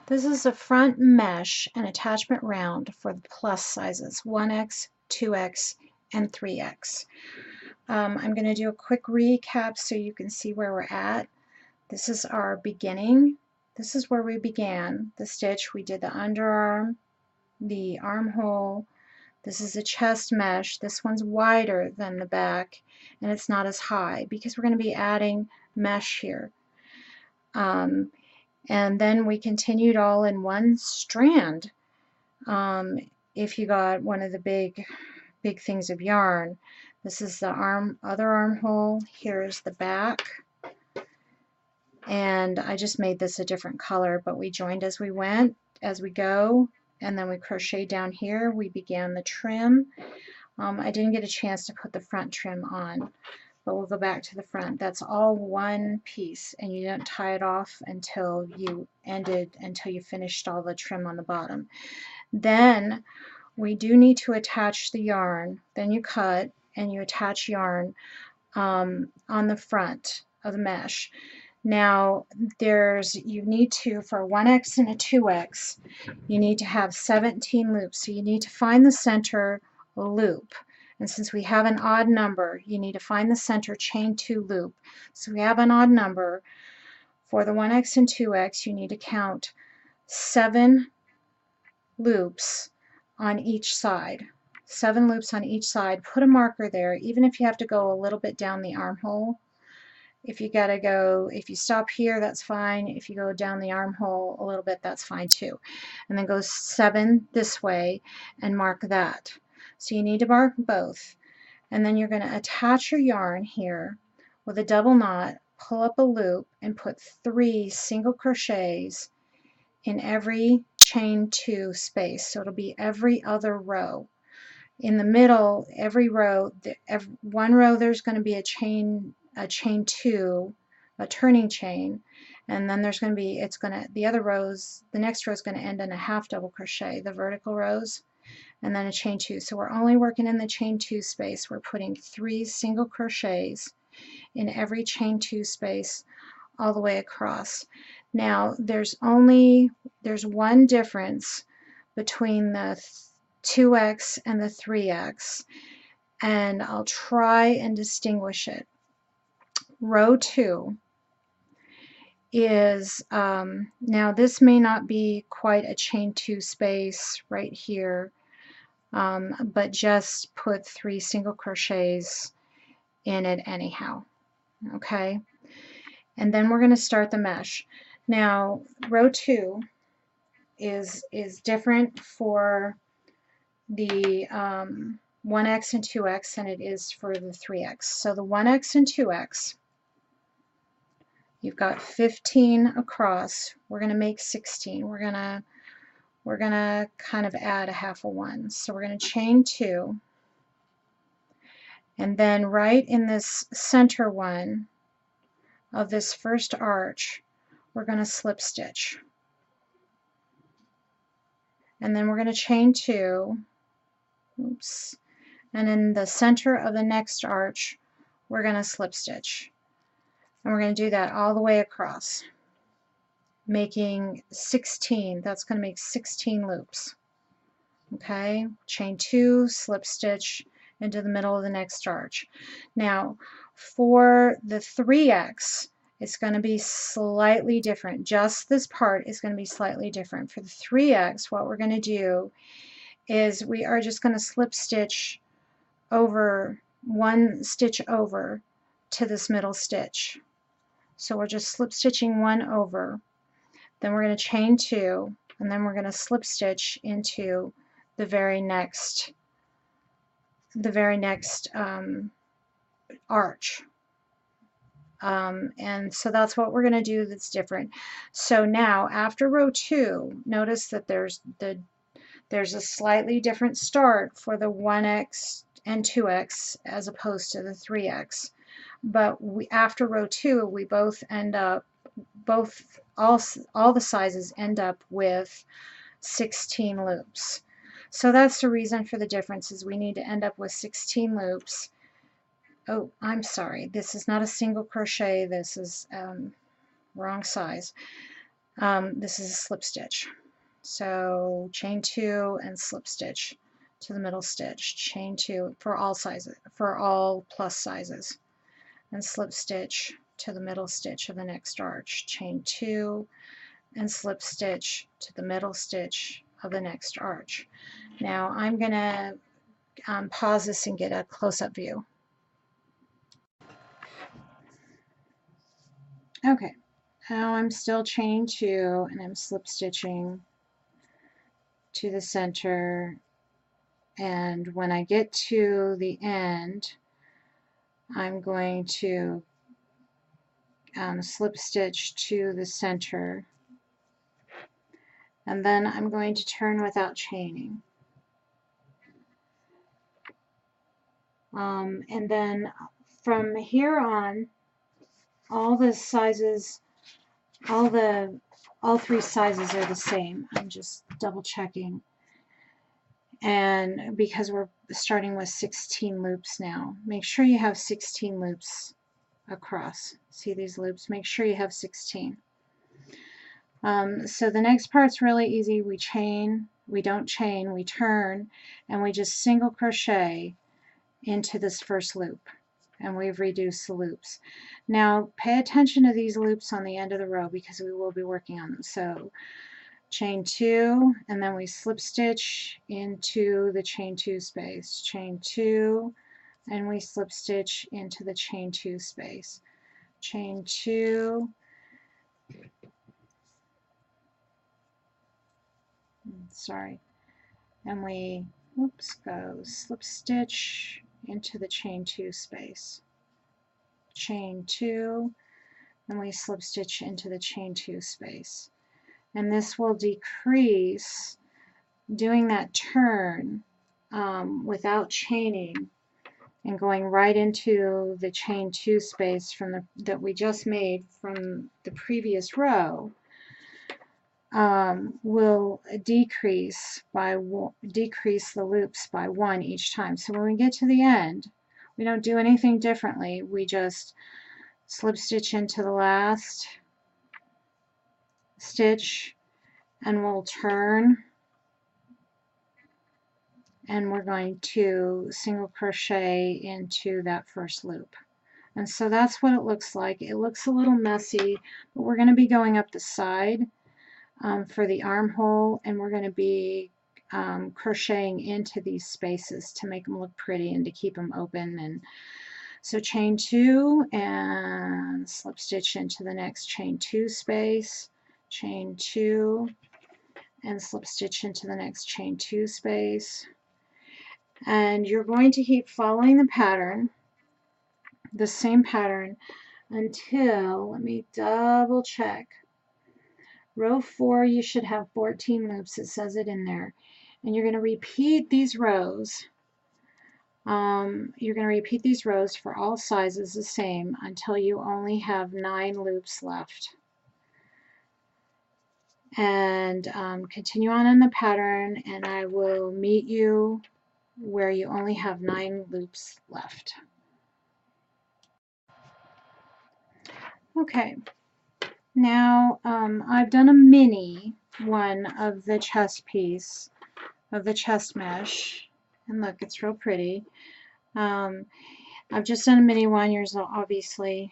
This is a front mesh and attachment round for the plus sizes 1x, 2x, and 3x. I'm going to do a quick recap so you can see where we're at. This is our beginning. This is where we began the stitch. We did the underarm, the armhole. This is a chest mesh. This one's wider than the back, and it's not as high because we're going to be adding mesh here. And then we continued all in one strand. If you got one of the big things of yarn, this is the other armhole. Here's the back, and I just made this a different color, but we joined as we went, as we go, and then we crochet down here. We began the trim. I didn't get a chance to put the front trim on, but we'll go back to the front. That's all one piece, and you don't tie it off until you finished all the trim on the bottom. Then we do need to attach the yarn. Then you cut and you attach yarn on the front of the mesh. Now you need to, for a 1x and a 2x, you need to have 17 loops. So you need to find the center loop. And since we have an odd number, you need to find the center chain 2 loop. So we have an odd number. For the 1x and 2x, you need to count 7 loops on each side. 7 loops on each side. Put a marker there, even if you have to go a little bit down the armhole. If you stop here, that's fine. If you go down the armhole a little bit, that's fine too. And then go 7 this way and mark that. So you need to mark both. And then you're going to attach your yarn here with a double knot, pull up a loop, and put 3 single crochets in every chain 2 space. So it'll be every other row. In the middle, every row, one row there's going to be a chain 2, a turning chain, and then there's going to be, the next row is going to end in a half double crochet, the vertical rows, and then a chain 2. So we're only working in the chain 2 space. We're putting 3 single crochets in every chain 2 space all the way across. Now there's one difference between the 2x and the 3x, and I'll try and distinguish it. Row 2 is, now this may not be quite a chain 2 space right here, but just put 3 single crochets in it anyhow, okay? And then we're going to start the mesh. Now row 2 is different for the 1x and 2x than it is for the 3x. So the 1x and 2x, you've got 15 across. We're going to make 16. We're gonna kind of add a half a 1. So we're going to chain 2, and then right in this center one of this first arch, we're going to slip stitch, and then we're going to chain 2. Oops. And in the center of the next arch, we're going to slip stitch. And we're going to do that all the way across, making 16. That's going to make 16 loops. Okay, chain 2, slip stitch into the middle of the next arch. Now, for the 3x, it's going to be slightly different. Just this part is going to be slightly different. For the 3x, what we're going to do is we are just going to slip stitch over, 1 stitch over to this middle stitch. So we're just slip stitching 1 over, then we're going to chain 2, and then we're going to slip stitch into the very next arch. And so that's what we're going to do that's different. So now after row 2, notice that there's a slightly different start for the 1x and 2x as opposed to the 3x. But after row 2, we both end up, all the sizes end up with 16 loops. So that's the reason for the difference, is we need to end up with 16 loops. Oh, I'm sorry, this is not a single crochet, this is wrong size. This is a slip stitch. So chain 2 and slip stitch to the middle stitch, chain 2 for all sizes, for all plus sizes, and slip stitch to the middle stitch of the next arch, chain 2 and slip stitch to the middle stitch of the next arch. Now I'm going to pause this and get a close-up view. Okay, now I'm still chaining 2 and I'm slip stitching to the center, and when I get to the end I'm going to slip stitch to the center, and then I'm going to turn without chaining. And then from here on, all the sizes, all 3 sizes are the same. I'm just double checking. And because we're starting with 16 loops now, make sure you have 16 loops across. See these loops? Make sure you have 16. So the next part's really easy. We chain, we don't chain, we turn, and we just single crochet into this first loop, and we've reduced the loops. Now pay attention to these loops on the end of the row because we will be working on them. So chain 2, and then we slip stitch into the chain 2 space, chain 2, and we slip stitch into the chain 2 space, chain 2, sorry, and we go slip stitch into the chain 2 space, chain 2, and we slip stitch into the chain 2 space. And this will decrease, doing that turn without chaining and going right into the chain 2 space from that we just made from the previous row, will decrease the loops by 1 each time. So when we get to the end, we don't do anything differently. We just slip stitch into the last stitch, and we'll turn, and we're going to single crochet into that first loop. And so that's what it looks like. It looks a little messy, but we're going to be going up the side for the armhole, and we're going to be crocheting into these spaces to make them look pretty and to keep them open. And so chain 2 and slip stitch into the next chain 2 space, chain 2 and slip stitch into the next chain 2 space. And you're going to keep following the pattern, the same pattern, until, let me double check, row 4 you should have 14 loops. It says it in there. And you're going to repeat these rows. You're going to repeat these rows for all sizes the same until you only have 9 loops left. And continue on in the pattern, and I will meet you where you only have 9 loops left. Okay, now I've done a mini one of the chest piece, of the chest mesh, and look, it's real pretty. I've just done a mini one. Yours will obviously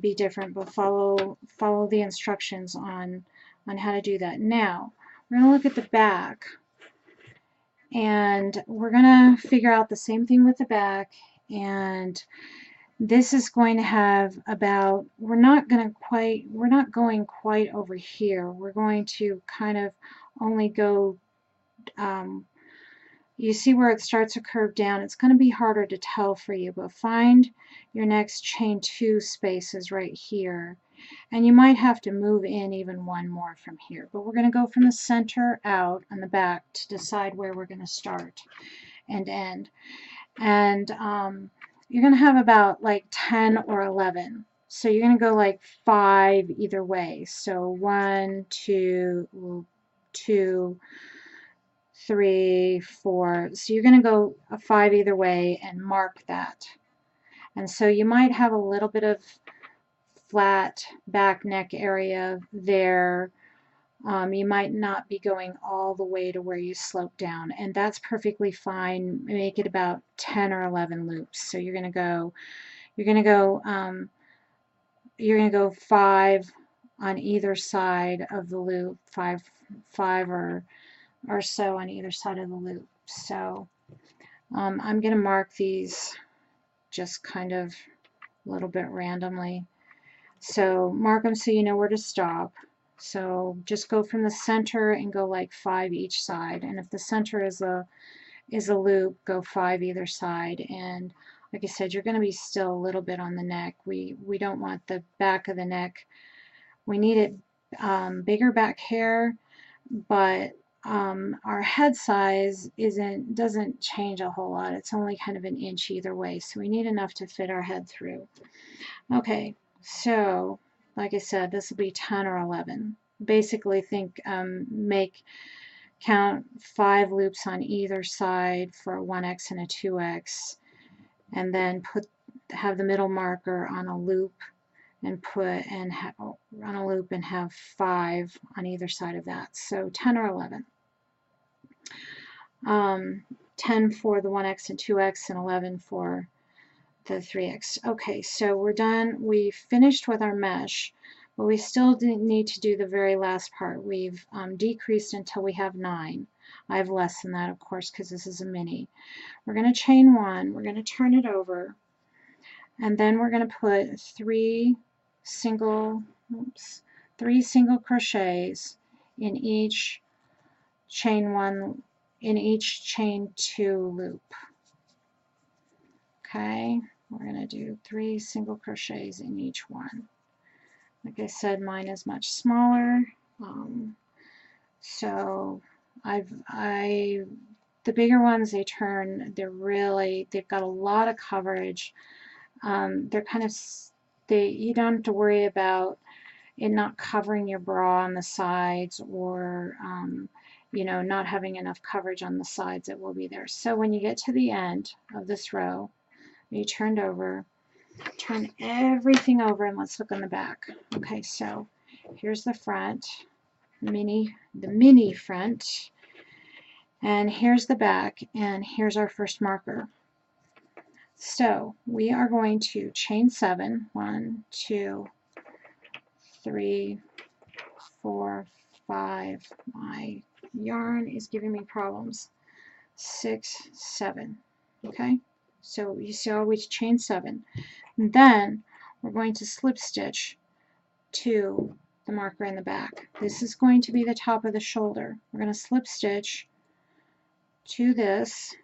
be different, but follow the instructions on how to do that. Now we're going to look at the back, and we're going to figure out the same thing with the back. And this is going to have about, we're not going quite over here. We're going to kind of only go, you see where it starts to curve down. It's going to be harder to tell for you, but find your next chain 2 spaces right here. And you might have to move in even one more from here. But we're going to go from the center out on the back to decide where we're going to start and end. And you're going to have about like 10 or 11. So you're going to go like 5 either way. So 1, 2, 2, 3, 4. So you're going to go a 5 either way and mark that. And so you might have a little bit of flat back neck area there, You might not be going all the way to where you slope down, and that's perfectly fine. Make it about 10 or 11 loops. So you're going to go, you're going to go, you're going to go 5 on either side of the loop, five or so on either side of the loop. So I'm going to mark these just kind of a little bit randomly. So mark them so you know where to stop. So just go from the center and go like 5 each side. And if the center is a loop, go 5 either side. And like I said, you're going to be still a little bit on the neck. We don't want the back of the neck. We need it bigger back hair, but our head size doesn't change a whole lot. It's only kind of an inch either way, so we need enough to fit our head through. Okay, so like I said, this will be 10 or 11. Basically, count 5 loops on either side for a 1x and a 2x, and then have the middle marker on a loop and run a loop and have 5 on either side of that. So 10 or 11. 10 for the 1x and 2x and 11 for the 3x. Okay, so we're done. We finished with our mesh, but we still need to do the very last part. We've decreased until we have 9. I have less than that, of course, because this is a mini. We're going to chain 1. We're going to turn it over, and then we're going to put 3 single crochets in each chain 1, in each chain 2 loop. Okay, we're going to do 3 single crochets in each one. Like I said, mine is much smaller, so the bigger ones, they've got a lot of coverage. They're kind of, you don't have to worry about it not covering your bra on the sides, or you know, not having enough coverage on the sides. It will be there. So when you get to the end of this row, you turn everything over, and let's look on the back. Okay, so here's the front, the mini front, and here's the back, and here's our first marker. So we are going to chain 7. 1, 2, 3, 4, 5. My yarn is giving me problems. 6, 7. Okay, so you see how we chain 7. And then we're going to slip stitch to the marker in the back. This is going to be the top of the shoulder. We're going to slip stitch to this,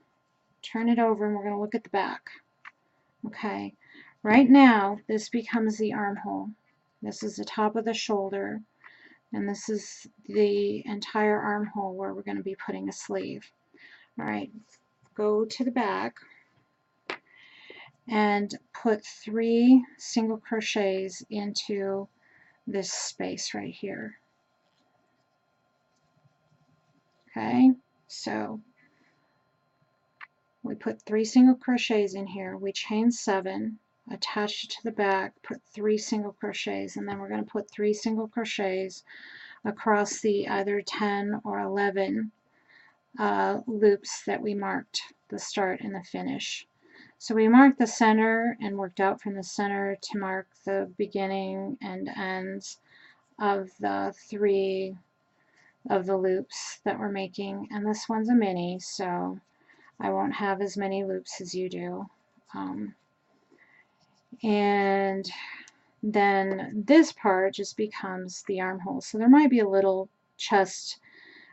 turn it over, and we're going to look at the back. Okay, right now this becomes the armhole. This is the top of the shoulder, and this is the entire armhole where we're going to be putting a sleeve. All right, go to the back and put 3 single crochets into this space right here. Okay, so we put 3 single crochets in here, we chain 7, attach it to the back, put 3 single crochets, and then we're going to put 3 single crochets across the either 10 or 11 loops that we marked, the start and the finish. So we marked the center and worked out from the center to mark the beginning and ends of the 3 of the loops that we're making. And this one's a mini, so I won't have as many loops as you do. And then this part just becomes the armhole. So there might be a little chest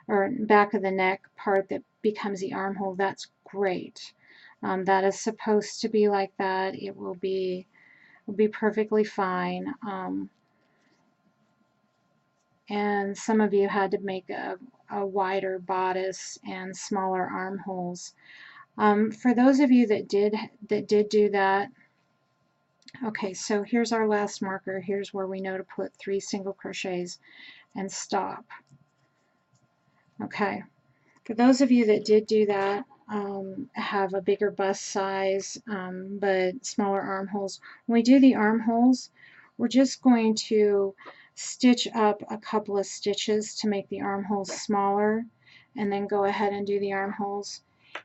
or back of the neck part that becomes the armhole. That's great. That is supposed to be like that. It will be perfectly fine. And some of you had to make a wider bodice and smaller armholes. For those of you that did do that, okay, so here's our last marker. Here's where we know to put 3 single crochets and stop. Okay, for those of you that did do that, have a bigger bust size but smaller armholes, when we do the armholes, we're just going to stitch up a couple of stitches to make the armholes smaller, and then go ahead and do the armholes.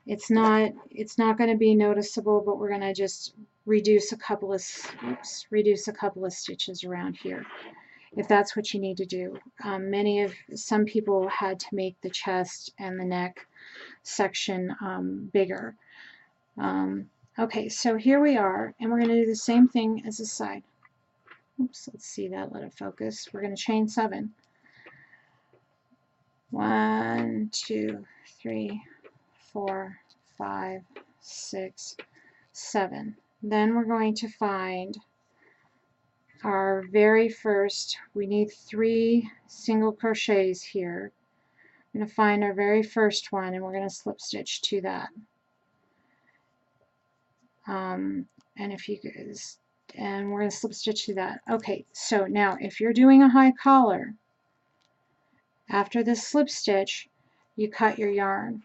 It's not going to be noticeable, but we're going to just reduce a couple of stitches around here, if that's what you need to do. Some people had to make the chest and the neck section bigger. Okay, so here we are, and we're going to do the same thing as the side. Oops, let's see that, let it focus. We're going to chain 7. 1, 2, 3, 4, 5, 6, 7. Then we're going to find our very first, we need 3 single crochets here. We're going to find our very first one, and we're going to slip stitch to that. And we're going to slip stitch to that. Okay, so now if you're doing a high collar, after this slip stitch, you cut your yarn.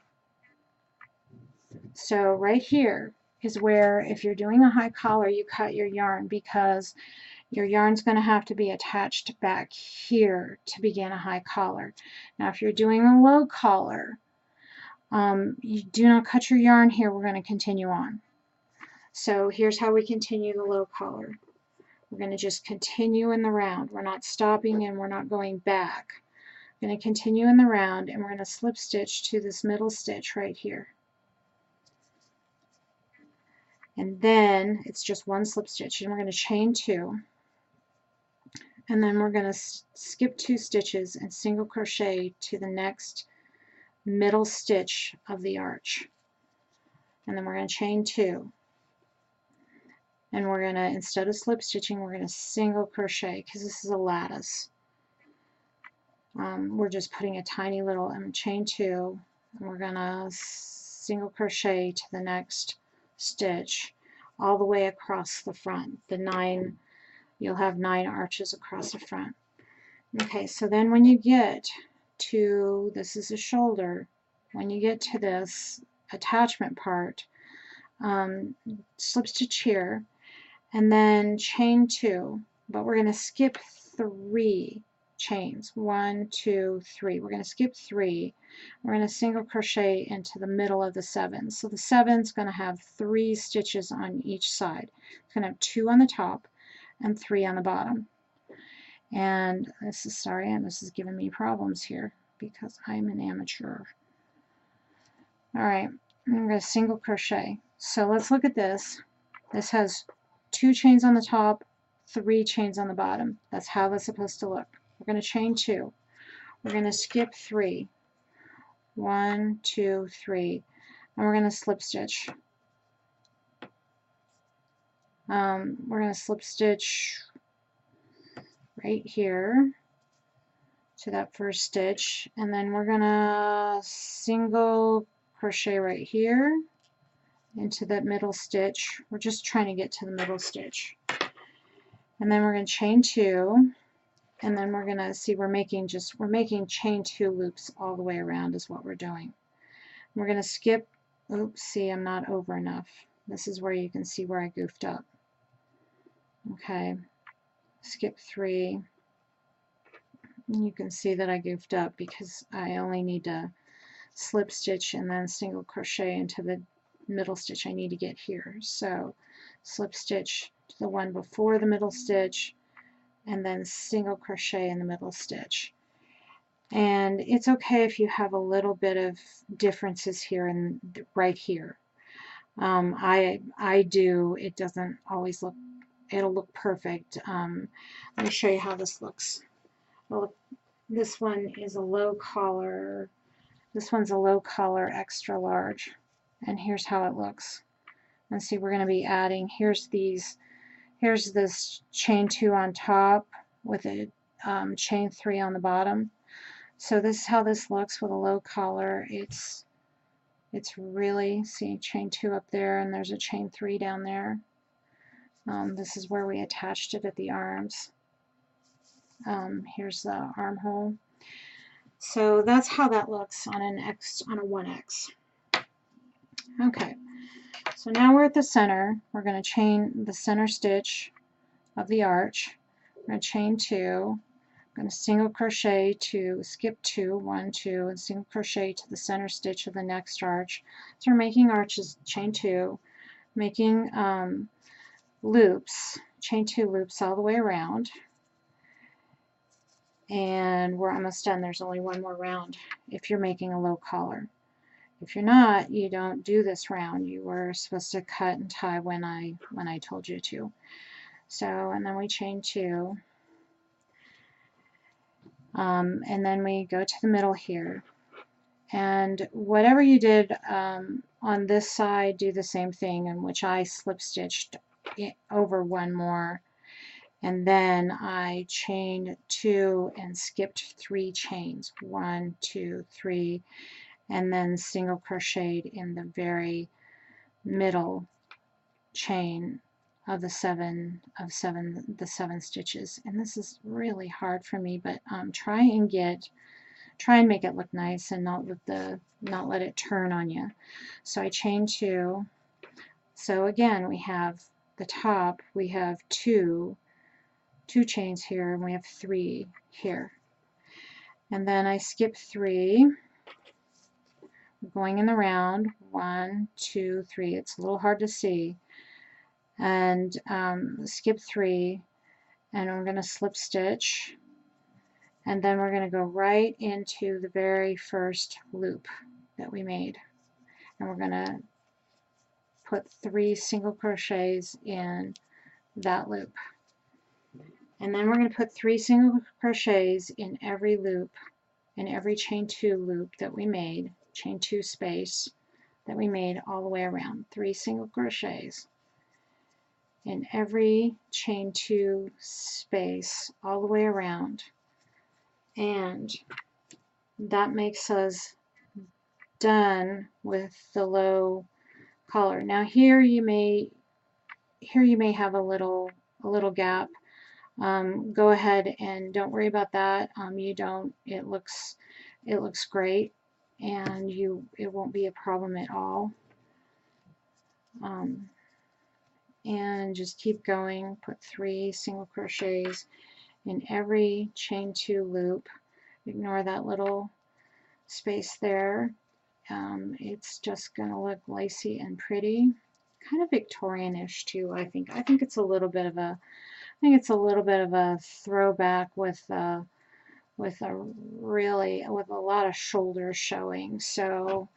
So right here is where, if you're doing a high collar, you cut your yarn, because your yarn's going to have to be attached back here to begin a high collar. Now if you're doing a low collar, you do not cut your yarn here. We're going to continue on. So here's how we continue the low collar. We're going to just continue in the round. We're not stopping and we're not going back. We're going to continue in the round, and we're going to slip stitch to this middle stitch right here. And then it's just one slip stitch, and we're going to chain 2. And then we're going to skip 2 stitches and single crochet to the next middle stitch of the arch. And then we're going to chain 2. And we're going to, instead of slip stitching, we're going to single crochet, because this is a lattice. We're just putting a tiny little, and chain 2, and we're going to single crochet to the next stitch all the way across the front. You'll have 9 arches across the front. Okay, so then when you get to, this is a shoulder, when you get to this attachment part, slip stitch here, and then chain 2, but we're going to skip 3 chains. 1, 2, 3. We're going to skip 3. We're going to single crochet into the middle of the 7. So the 7's going to have 3 stitches on each side. It's going to have 2 on the top and 3 on the bottom. And this is giving me problems here because I'm an amateur. Alright, I'm going to single crochet. So let's look at this. This has 2 chains on the top, 3 chains on the bottom. That's how that's supposed to look. We're going to chain 2. We're going to skip 3. 1, 2, 3. And we're going to slip stitch. We're going to slip stitch right here to that first stitch, and then we're going to single crochet right here into that middle stitch. We're just trying to get to the middle stitch. And then we're going to chain 2. And then we're going to see, we're making chain 2 loops all the way around is what we're doing. We're going to skip, oops, see, I'm not over enough. This is where you can see where I goofed up. Okay, skip 3. You can see that I goofed up because I only need to slip stitch and then single crochet into the middle stitch I need to get here. So slip stitch to the one before the middle stitch, and then single crochet in the middle stitch. And it's okay if you have a little bit of differences here and right here. I do. It doesn't always look, it'll look perfect. Let me show you how this looks. Well, this one is a low collar. This one's a low collar extra large, and here's how it looks. And see, we're going to be adding, here's this chain 2 on top with a chain 3 on the bottom. So this is how this looks with a low collar. It's really, see, chain 2 up there, and there's a chain 3 down there. This is where we attached it at the arms. Here's the armhole. So that's how that looks on a 1X. Okay, so now we're at the center. We're going to chain the center stitch of the arch. We're going to chain 2. going to single crochet to skip 2, 1, 2, and single crochet to the center stitch of the next arch. So we're making arches, chain 2, making loops, chain 2 loops all the way around, and we're almost done. There's only one more round if you're making a low collar. If you're not, you don't do this round. You were supposed to cut and tie when I told you to. So, and then we chain 2, and then we go to the middle here. And whatever you did on this side, do the same thing, in which I slip stitched over one more, and then I chained 2 and skipped 3 chains, 1, 2, 3, and then single crocheted in the very middle chain of the 7 stitches. And this is really hard for me, but try and make it look nice and not let it turn on you. So I chain 2. So again, we have the top, we have 2 chains here, and we have 3 here. And then I skip 3, going in the round, 1, 2, 3. It's a little hard to see. And skip 3, and we're going to slip stitch, and then we're going to go right into the very first loop that we made, and we're going to put 3 single crochets in that loop, and then we're going to put 3 single crochets in every loop, in every chain 2 loop that we made, chain 2 space that we made all the way around. 3 single crochets in every chain 2 space all the way around, and that makes us done with the low collar. Now here you may have a little gap. Go ahead and don't worry about that. It looks great, and it won't be a problem at all. And just keep going. Put 3 single crochets in every chain 2 loop. Ignore that little space there. It's just going to look lacy and pretty, kind of Victorianish too. I think it's a little bit of a throwback with a lot of shoulders showing. So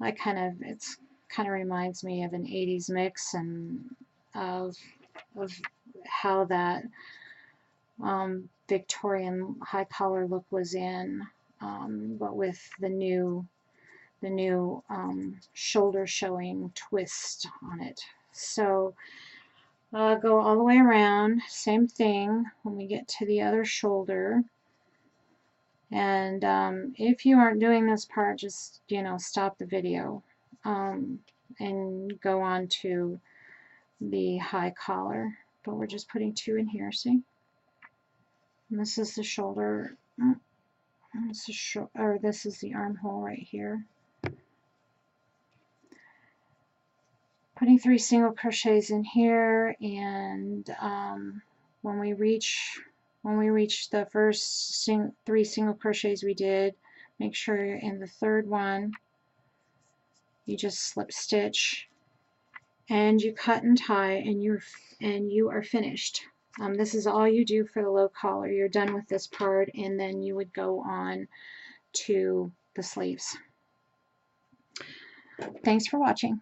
it kind of reminds me of an 80s mix, and of how that Victorian high collar look was in, but with the new shoulder showing twist on it. So go all the way around, same thing when we get to the other shoulder. And if you aren't doing this part, just stop the video and go on to the high collar. But we're just putting 2 in here, see? And this is the shoulder. This is the armhole right here. Putting 3 single crochets in here, and when we reach the first 3 single crochets we did, make sure you're in the 3rd one. You just slip stitch, and you cut and tie, and you are finished. This is all you do for the low collar. You're done with this part, and then you would go on to the sleeves. Thanks for watching.